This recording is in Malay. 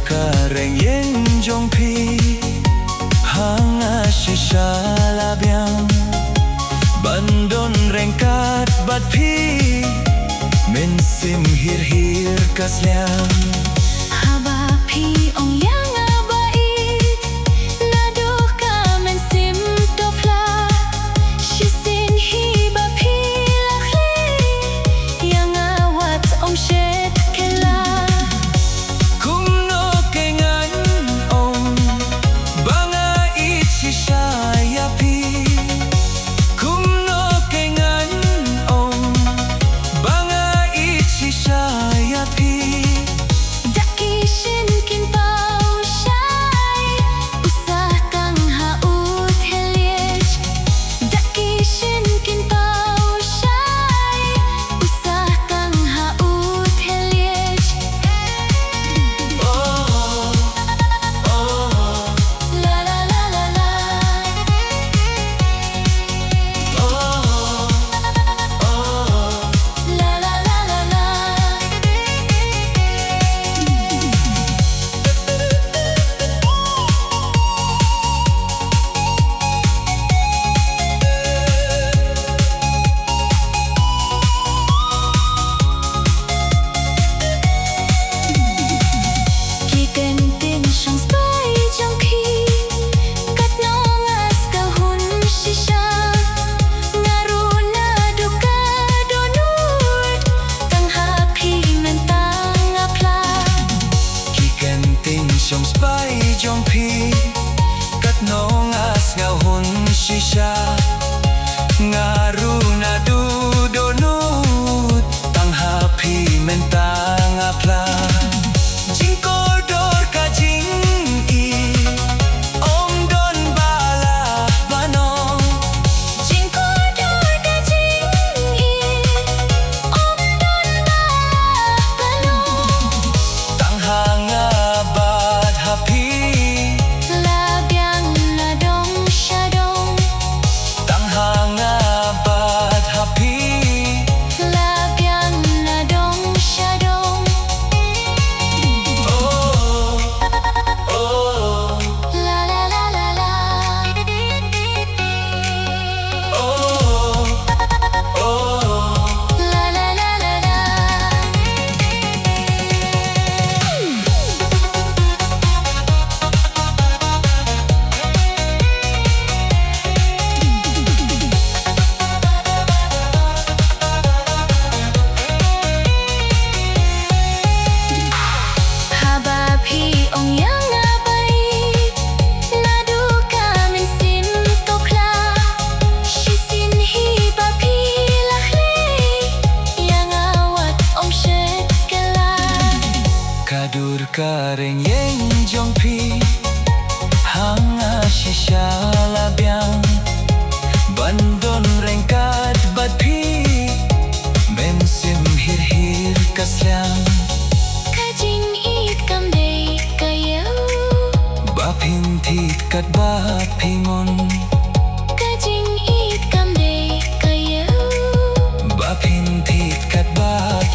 kareng yen jong phi hanga shisha labyang bandon rengkat bad phi men sim hir hir kaslyang Haba phi ong yang abait naduh ka men sim tofla shisin hi ba phi lakhli yang awat ong shet kela kung no kengan om banga it shisha ya phi kung no kengan om banga it shisha ya phi Dakishin kin pau shai usah tang haut heliech Dakishin kin pau shai usah tang haut heliech oh oh La la la la la oh oh La la la la la Ki kentin shang spai jong khi kat nong as ka hun shisha ngaruna duka donut tang happy men tang apla khi kenting som spai jong phi kat nong as ngau hun shisha ngaru na du donut tang happy mentang apla jing kodor ka jing I om don bala banong jing ko dor ka jing I om don ba balong tang hanga bad happy labyang na dong shadong tang hanga bad happy labyang na dong shadong oh oh La la la la la oh oh La la la la la Haba phi ong yang abait naduh ka men sim tokla shisin hi ba phi lakhli yang awat ong shet kela kadur kareng yen jong phi hanga shisha labyang bandon rengkat bad phi men sim hir hir kaslyang Kajing it kam dei kayo baphin thit kat bad phingon Kajing it kam dei kayo baphin thit kat bad